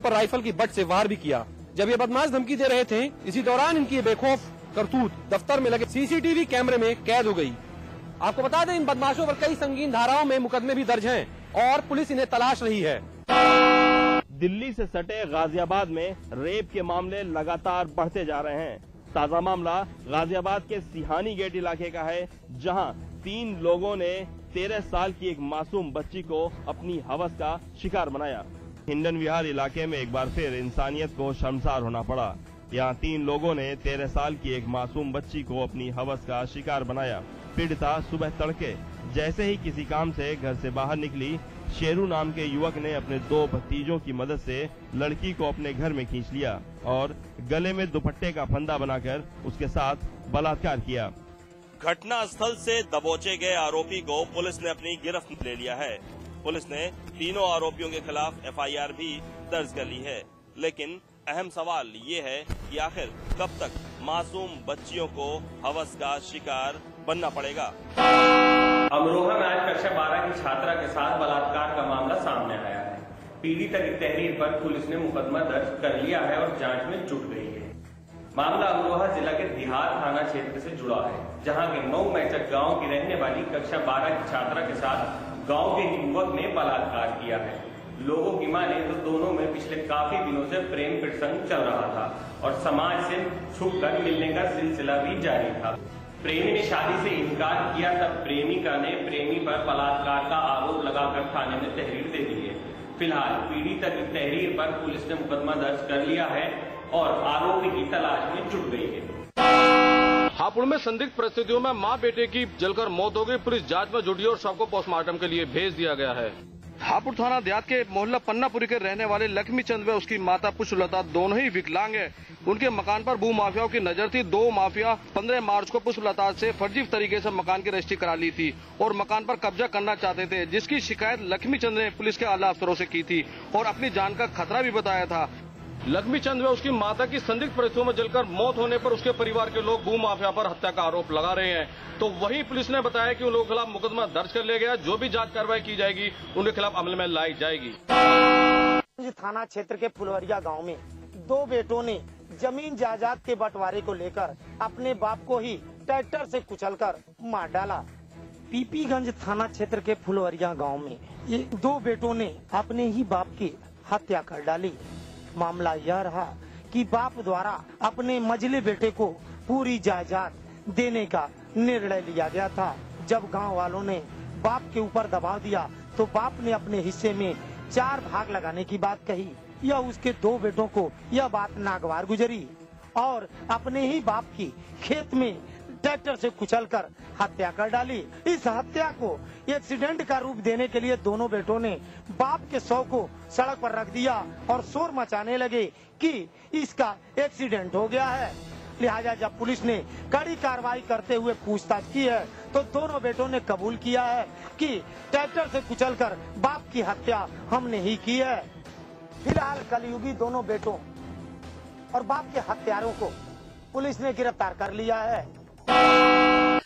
पर राइफल की बट से वार भी किया। जब ये बदमाश धमकी दे रहे थे, इसी दौरान इनकी बेखौफ करतूत दफ्तर में लगे सीसीटीवी कैमरे में कैद हो गई। आपको बता दें, इन बदमाशों पर कई संगीन धाराओं में मुकदमे भी दर्ज हैं और पुलिस इन्हें तलाश रही है। दिल्ली से सटे गाजियाबाद में रेप के मामले लगातार बढ़ते जा रहे हैं। ताजा मामला गाजियाबाद के सिहानी गेट इलाके का है, जहां 3 लोगों ने 13 साल की एक मासूम बच्ची को अपनी हवस का शिकार बनाया। हिंडन विहार इलाके में एक बार फिर इंसानियत को शर्मसार होना पड़ा। यहाँ 3 लोगों ने 13 साल की एक मासूम बच्ची को अपनी हवस का शिकार बनाया। पीड़िता सुबह तड़के जैसे ही किसी काम से घर से बाहर निकली, शेरू नाम के युवक ने अपने 2 भतीजों की मदद से लड़की को अपने घर में खींच लिया और गले में दुपट्टे का फंदा बनाकर उसके साथ बलात्कार किया। घटना स्थल से दबोचे गए आरोपी को पुलिस ने अपनी गिरफ्त में ले लिया है। पुलिस ने तीनों आरोपियों के खिलाफ एफआईआर भी दर्ज कर ली है, लेकिन अहम सवाल ये है कि आखिर कब तक मासूम बच्चियों को हवस का शिकार बनना पड़ेगा। अमरोहा में आज कक्षा 12 की छात्रा के साथ बलात्कार का मामला सामने आया है। पीड़िता की तहरीर पर पुलिस ने मुकदमा दर्ज कर लिया है और जांच में जुट गई है। मामला अमरोहा जिला के दिहार थाना क्षेत्र से जुड़ा है, जहां के 9 मैचक गांव की रहने वाली कक्षा 12 की छात्रा के साथ गांव के युवक ने बलात्कार किया है। लोगों की माने तो दोनों में पिछले काफी दिनों से प्रेम प्रसंग चल रहा था और समाज से छुपकर मिलने का सिलसिला भी जारी था। प्रेमी ने शादी से इनकार किया, तब प्रेमिका ने प्रेमी पर बलात्कार का आरोप लगाकर थाने में तहरीर दे दी है। फिलहाल पीड़िता की तहरीर पर पुलिस ने मुकदमा दर्ज कर लिया है और आरोपी की तलाश में जुट गई है। हापुड़ में संदिग्ध परिस्थितियों में मां बेटे की जलकर मौत हो गई। पुलिस जांच में जुटी और शव को पोस्टमार्टम के लिए भेज दिया गया है। हापुड़ थाना देहात के मोहल्ला पन्नापुरी के रहने वाले लक्ष्मी चंद व उसकी माता पुष्पलता दोनों ही विकलांग है। उनके मकान पर भू माफियाओं की नजर थी। 2 माफिया 15 मार्च को पुष्पलता से फर्जी तरीके से मकान की रजिस्ट्री करा ली थी और मकान पर कब्जा करना चाहते थे, जिसकी शिकायत लक्ष्मी चंद ने पुलिस के आला अफसरों से की थी और अपनी जान का खतरा भी बताया था। लक्ष्मी चंद व उसकी माता की संदिग्ध परिस्थितियों में जलकर मौत होने पर उसके परिवार के लोग भू माफिया पर हत्या का आरोप लगा रहे हैं। तो वहीं पुलिस ने बताया कि उन लोगों के खिलाफ मुकदमा दर्ज कर लिया गया। जो भी जांच कार्रवाई की जाएगी उनके खिलाफ अमल में लाई जाएगी। थाना क्षेत्र के फुलवरिया गांव में 2 बेटों ने जमीन जायदाद के बंटवारे को लेकर अपने बाप को ही ट्रैक्टर से कुचलकर मार डाला। पीपीगंज थाना क्षेत्र के फुलवरिया गांव में ये 2 बेटों ने अपने ही बाप की हत्या कर डाली। मामला यह रहा कि बाप द्वारा अपने मझले बेटे को पूरी जायदाद देने का निर्णय लिया गया था। जब गांव वालों ने बाप के ऊपर दबाव दिया तो बाप ने अपने हिस्से में 4 भाग लगाने की बात कही। यह उसके 2 बेटों को यह बात नागवार गुजरी और अपने ही बाप की खेत में ट्रैक्टर से कुचलकर हत्या कर डाली। इस हत्या को एक्सीडेंट का रूप देने के लिए दोनों बेटों ने बाप के शव को सड़क पर रख दिया और शोर मचाने लगे कि इसका एक्सीडेंट हो गया है। लिहाजा जब पुलिस ने कड़ी कार्रवाई करते हुए पूछताछ की है तो दोनों बेटों ने कबूल किया है कि ट्रैक्टर से कुचलकर बाप की हत्या हमने ही की है। फिलहाल कलयुगी दोनों बेटों और बाप के हत्यारों को पुलिस ने गिरफ्तार कर लिया है।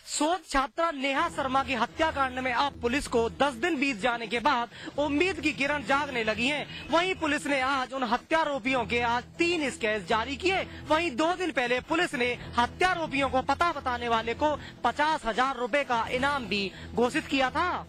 शोध छात्रा नेहा शर्मा की हत्याकांड में अब पुलिस को 10 दिन बीत जाने के बाद उम्मीद की किरण जागने लगी है। वहीं पुलिस ने आज उन हत्यारोपियों के आज 3 स्केच जारी किए। वहीं 2 दिन पहले पुलिस ने हत्यारोपियों को पता बताने वाले को 50,000 रुपए का इनाम भी घोषित किया था।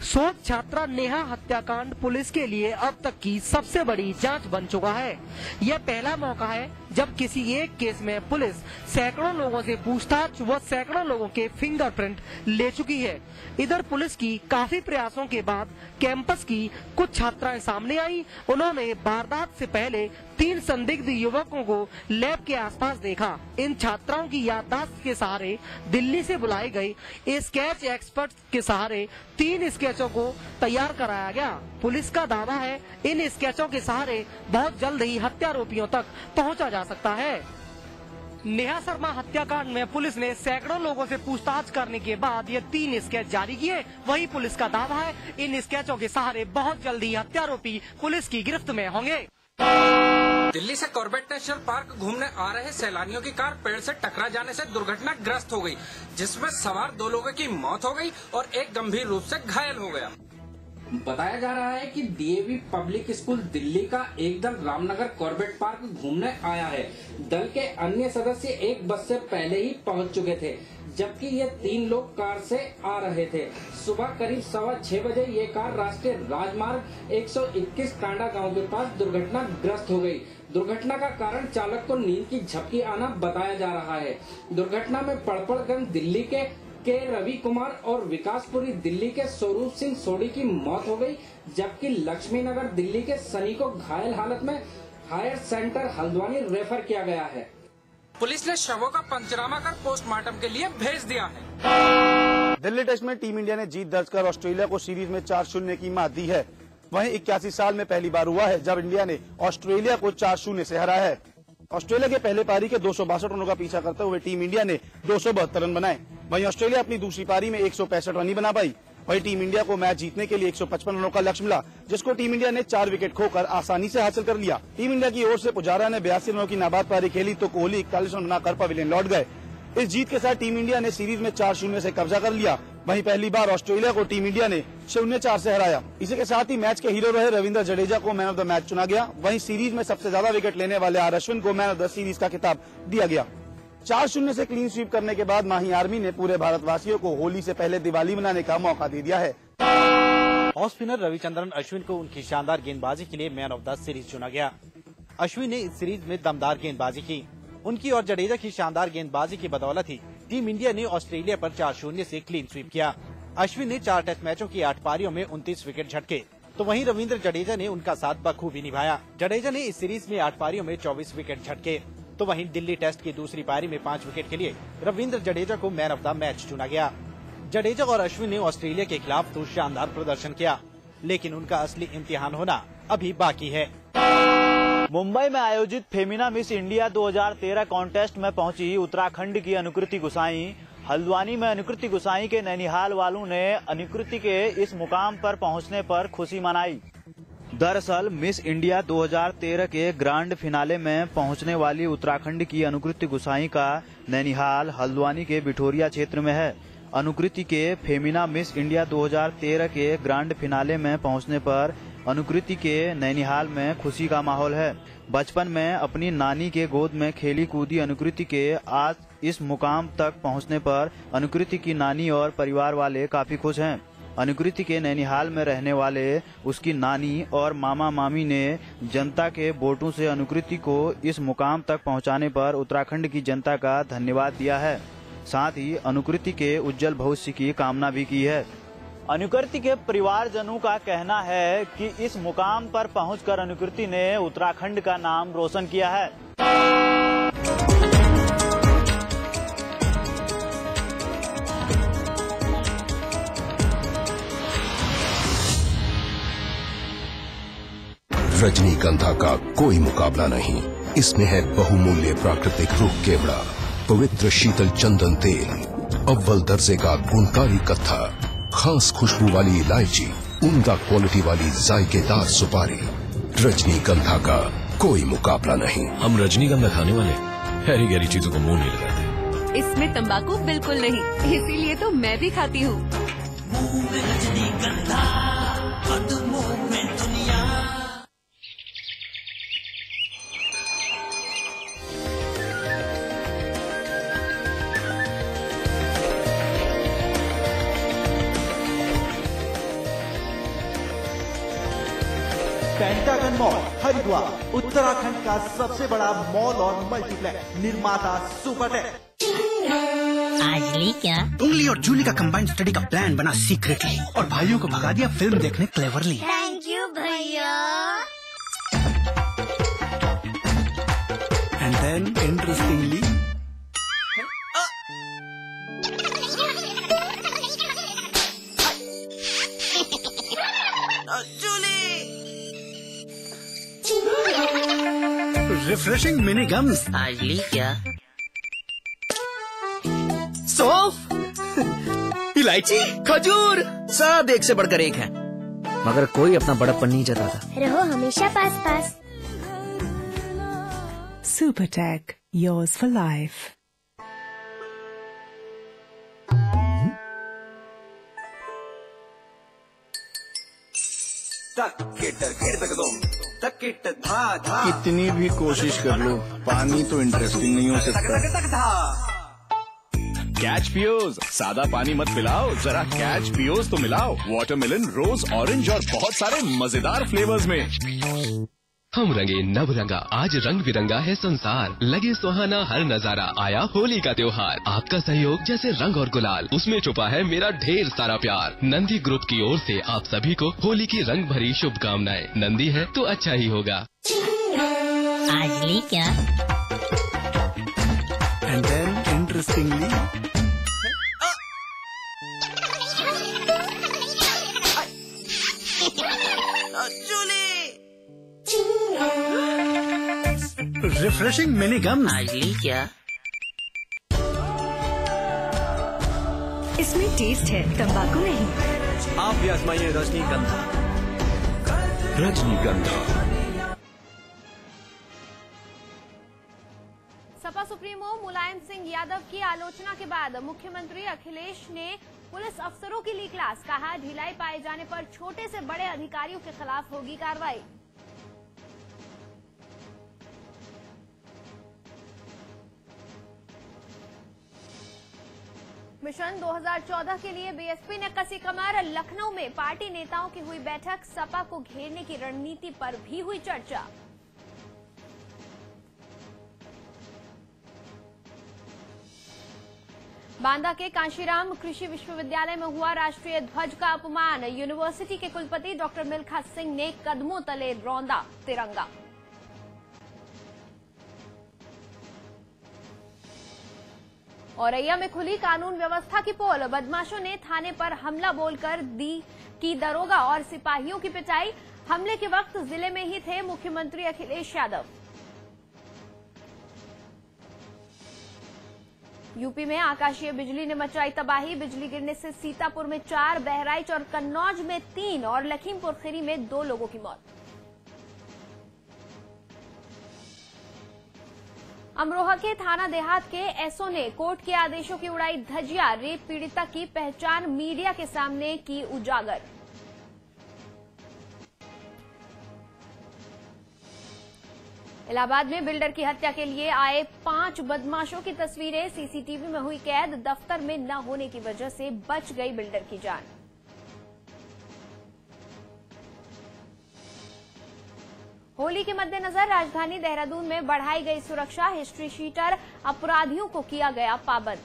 शोध छात्रा नेहा हत्याकांड पुलिस के लिए अब तक की सबसे बड़ी जांच बन चुका है। यह पहला मौका है जब किसी एक केस में पुलिस सैकड़ों लोगों से पूछताछ व सैकड़ों लोगों के फिंगरप्रिंट ले चुकी है। इधर पुलिस की काफी प्रयासों के बाद कैंपस की कुछ छात्राएं सामने आई। उन्होंने वारदात से पहले 3 संदिग्ध युवकों को लैब के आसपास देखा। इन छात्राओं की याददाश्त के सहारे दिल्ली से बुलाए गए स्केच एक्सपर्ट के सहारे 3 स्केचों को तैयार कराया गया। पुलिस का दावा है इन स्केचों के सहारे बहुत जल्द ही हत्यारोपियों तक पहुंचा जा सकता है। नेहा शर्मा हत्याकांड में पुलिस ने सैकड़ों लोगों से पूछताछ करने के बाद ये 3 स्केच जारी किए। वहीं पुलिस का दावा है इन स्केचों के सहारे बहुत जल्दी हत्यारोपी पुलिस की गिरफ्त में होंगे। दिल्ली से कॉर्बेट नेशनल पार्क घूमने आ रहे सैलानियों की कार पेड़ से टकरा जाने से दुर्घटनाग्रस्त हो गई, जिसमें सवार 2 लोगों की मौत हो गई और एक गंभीर रूप से घायल हो गया। बताया जा रहा है कि डीएवी पब्लिक स्कूल दिल्ली का एक दल रामनगर कॉर्बेट पार्क घूमने आया है। दल के अन्य सदस्य एक बस से पहले ही पहुंच चुके थे, जबकि ये 3 लोग कार से आ रहे थे। सुबह करीब 6:15 बजे ये कार राष्ट्रीय राजमार्ग 121 टांडा गांव के पास दुर्घटनाग्रस्त हो गई। दुर्घटना का कारण चालक को नींद की झपकी आना बताया जा रहा है। दुर्घटना में पड़पड़गंज दिल्ली के रवि कुमार और विकासपुरी दिल्ली के स्वरूप सिंह सोडी की मौत हो गई, जबकि लक्ष्मी नगर दिल्ली के सनी को घायल हालत में हायर सेंटर हल्द्वानी रेफर किया गया है। पुलिस ने शवों का पंचनामा कर पोस्टमार्टम के लिए भेज दिया है। दिल्ली टेस्ट में टीम इंडिया ने जीत दर्ज कर ऑस्ट्रेलिया को सीरीज में 4-0 की मात दी है। वहीं 81 साल में पहली बार हुआ है जब इंडिया ने ऑस्ट्रेलिया को 4-0 से हराया है। ऑस्ट्रेलिया के पहले पारी के 262 रनों का पीछा करते हुए टीम इंडिया ने 272 रन बनाए। वहीं ऑस्ट्रेलिया अपनी दूसरी पारी में 165 रन ही बना पाई। वहीं टीम इंडिया को मैच जीतने के लिए 155 रनों का लक्ष्य मिला, जिसको टीम इंडिया ने 4 विकेट खोकर आसानी से हासिल कर लिया। टीम इंडिया की ओर से पुजारा ने 82 रनों की नाबाद पारी खेली तो कोहली 41 रन बनाकर पवेलियन लौट गए। इस जीत के साथ टीम इंडिया ने सीरीज में 4-0 से कब्जा कर लिया। वहीं पहली बार ऑस्ट्रेलिया को टीम इंडिया ने 0-4 से हराया। इसी के साथ ही मैच के हीरो रहे रविंद्र जडेजा को मैन ऑफ द मैच चुना गया। वहीं सीरीज में सबसे ज्यादा विकेट लेने वाले आर अश्विन को मैन ऑफ द सीरीज का खिताब दिया गया। 4-0 से क्लीन स्वीप करने के बाद माही आर्मी ने पूरे भारतवासियों को होली से पहले दिवाली मनाने का मौका दे दिया है। ऑफ स्पिनर रविचंद्रन अश्विन को उनकी शानदार गेंदबाजी के लिए मैन ऑफ द सीरीज चुना गया। अश्विन ने इस सीरीज में दमदार गेंदबाजी की। उनकी और जडेजा की शानदार गेंदबाजी की बदौलत ही टीम इंडिया ने ऑस्ट्रेलिया पर 4-0 से क्लीन स्वीप किया। अश्विन ने 4 टेस्ट मैचों की 8 पारियों में 29 विकेट झटके, तो वहीं रविंद्र जडेजा ने उनका साथ बखूबी निभाया। जडेजा ने इस सीरीज में 8 पारियों में 24 विकेट झटके, तो वहीं दिल्ली टेस्ट की दूसरी पारी में 5 विकेट के लिए रविंद्र जडेजा को मैन ऑफ द मैच चुना गया। जडेजा और अश्विन ने ऑस्ट्रेलिया के खिलाफ तो शानदार प्रदर्शन किया, लेकिन उनका असली इम्तिहान होना अभी बाकी है। मुंबई में आयोजित फेमिना मिस इंडिया 2013 कॉन्टेस्ट में पहुंची उत्तराखंड की अनुकृति गुसाई। हल्द्वानी में अनुकृति गुसाई के नैनीहाल वालों ने अनुकृति के इस मुकाम पर पहुंचने पर खुशी मनाई। दरअसल मिस इंडिया 2013 के ग्रांड फिनाले में पहुंचने वाली उत्तराखंड की अनुकृति गुसाई का नैनीहाल हल्द्वानी के बिठोरिया क्षेत्र में है। अनुकृति के फेमिना मिस इंडिया 2013 के ग्रांड फिनाले में पहुंचने पर अनुकृति के नैनीहाल में खुशी का माहौल है। बचपन में अपनी नानी के गोद में खेली कूदी अनुकृति के आज इस मुकाम तक पहुंचने पर अनुकृति की नानी और परिवार वाले काफी खुश हैं। अनुकृति के नैनीहाल में रहने वाले उसकी नानी और मामा मामी ने जनता के वोटों से अनुकृति को इस मुकाम तक पहुंचाने पर उत्तराखंड की जनता का धन्यवाद दिया है। साथ ही अनुकृति के उज्जवल भविष्य की कामना भी की है। अनुकृति के परिवारजनों का कहना है कि इस मुकाम पर पहुंचकर अनुकृति ने उत्तराखंड का नाम रोशन किया है। रजनीगंधा का कोई मुकाबला नहीं। इसमें है बहुमूल्य प्राकृतिक रूप केवड़ा, पवित्र शीतल चंदन तेल, अव्वल दर्जे का गुणकारी कत्था, खास खुशबू वाली इलायची, उम्दा क्वालिटी वाली जायकेदार सुपारी। रजनीगंधा का कोई मुकाबला नहीं। हम रजनीगंधा खाने वाले गहरी गहरी चीजों को मुंह नहीं लगाते। इसमें तंबाकू बिल्कुल नहीं, इसीलिए तो मैं भी खाती हूँ। पेंटागन मॉल हरिद्वार उत्तराखंड का सबसे बड़ा मॉल और मल्टीप्लेक्स निर्माता सुपरटेक। आज ली क्या? उंगली और जूली का कंबाइंड स्टडी का प्लान बना सीक्रेटली और भाइयों को भगा दिया फिल्म देखने क्लेवरली। थैंक यू भैया। And then interestingly refreshing mini games. आज ली क्या? सौंफ, इलायची, खजूर, सब एक से बढ़कर एक है, मगर कोई अपना बड़प्पन नहीं जताता। रहो हमेशा पास पास। Supertech, yours for life. कितनी भी कोशिश कर लो, पानी तो इंटरेस्टिंग नहीं हो सकता। कैच पियोज, सादा पानी मत पिलाओ, जरा कैच पियोज तो मिलाओ। वाटरमेलन, रोज, ऑरेंज और बहुत सारे मजेदार फ्लेवर्स में। हम रंगे नव रंगा, आज रंग बिरंगा है संसार, लगे सुहाना हर नजारा, आया होली का त्योहार। आपका सहयोग जैसे रंग और गुलाल, उसमें छुपा है मेरा ढेर सारा प्यार। नंदी ग्रुप की ओर से आप सभी को होली की रंग भरी शुभकामनाएं। नंदी है तो अच्छा ही होगा। आज ली क्या? And then interestingly refreshing mini gum. आज ली क्या? इसमें टेस्ट है, तंबाकू नहीं। आप भी आजमाइए रजनीगंधा। रजनीगंधा। सपा सुप्रीमो मुलायम सिंह यादव की आलोचना के बाद मुख्यमंत्री अखिलेश ने पुलिस अफसरों की ली क्लास, कहा ढिलाई पाए जाने पर छोटे से बड़े अधिकारियों के खिलाफ होगी कार्रवाई। मिशन 2014 के लिए बीएसपी ने कसी कमर, लखनऊ में पार्टी नेताओं की हुई बैठक, सपा को घेरने की रणनीति पर भी हुई चर्चा। बांदा के कांशीराम कृषि विश्वविद्यालय में हुआ राष्ट्रीय ध्वज का अपमान, यूनिवर्सिटी के कुलपति डॉक्टर मिल्खा सिंह ने कदमों तले रौंदा तिरंगा। औरैया में खुली कानून व्यवस्था की पोल, बदमाशों ने थाने पर हमला बोलकर की दरोगा और सिपाहियों की पिटाई। हमले के वक्त जिले में ही थे मुख्यमंत्री अखिलेश यादव। यूपी में आकाशीय बिजली ने मचाई तबाही, बिजली गिरने से सीतापुर में 4, बहराइच और कन्नौज में 3 और लखीमपुर खीरी में 2 लोगों की मौत। अमरोहा के थाना देहात के एसओ ने कोर्ट के आदेशों की उड़ाई धज्जियां, रेप पीड़िता की पहचान मीडिया के सामने की उजागर। इलाहाबाद में बिल्डर की हत्या के लिए आए 5 बदमाशों की तस्वीरें सीसीटीवी में हुई कैद, दफ्तर में न होने की वजह से बच गई बिल्डर की जान। होली के मद्देनजर राजधानी देहरादून में बढ़ाई गई सुरक्षा, हिस्ट्री शीटर अपराधियों को किया गया पाबंद।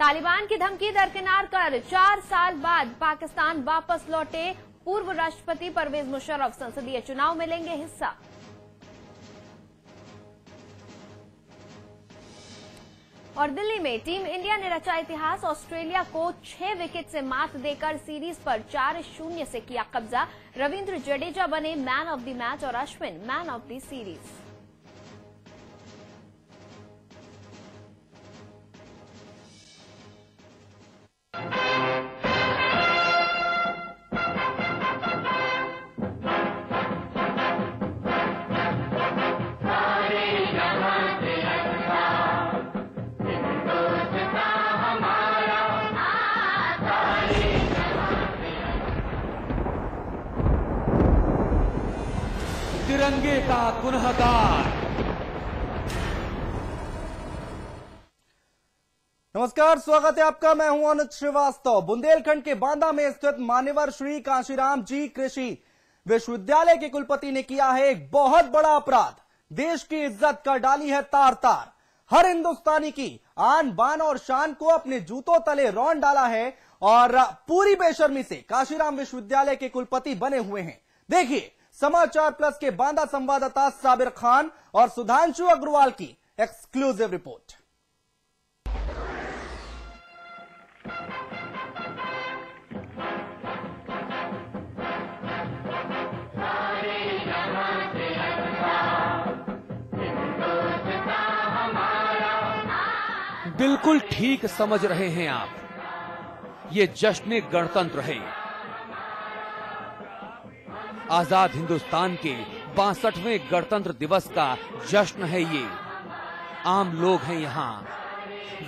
तालिबान की धमकी दरकिनार कर 4 साल बाद पाकिस्तान वापस लौटे पूर्व राष्ट्रपति परवेज मुशर्रफ, संसदीय चुनाव में लेंगे हिस्सा। और दिल्ली में टीम इंडिया ने रचा इतिहास, ऑस्ट्रेलिया को 6 विकेट से मात देकर सीरीज पर 4-0 से किया कब्जा। रविंद्र जडेजा बने मैन ऑफ द मैच और Ashwin man of the series. तिरंगे का गुनहगार। नमस्कार, स्वागत है आपका। मैं हूं अनुज श्रीवास्तव। बुंदेलखंड के बांदा में स्थित मान्यवर श्री कांशीराम जी कृषि विश्वविद्यालय के कुलपति ने किया है एक बहुत बड़ा अपराध, देश की इज्जत कर डाली है तार तार। हर हिंदुस्तानी की आन बान और शान को अपने जूतों तले रौंद डाला है और पूरी बेशर्मी से कांशीराम विश्वविद्यालय के कुलपति बने हुए हैं। देखिए समाचार प्लस के बांदा संवाददाता साबिर खान और सुधांशु अग्रवाल की एक्सक्लूसिव रिपोर्ट। बिल्कुल ठीक समझ रहे हैं आप, ये जश्न गणतंत्र है। आजाद हिंदुस्तान के 62वें गणतंत्र दिवस का जश्न है ये। आम लोग हैं यहाँ,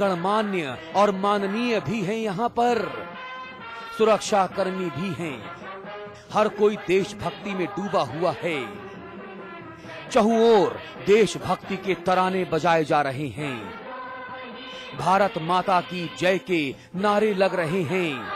गणमान्य और माननीय भी हैं यहाँ पर, सुरक्षा कर्मी भी हैं। हर कोई देशभक्ति में डूबा हुआ है। चहुं ओर देशभक्ति के तराने बजाए जा रहे हैं। भारत माता की जय के नारे लग रहे हैं।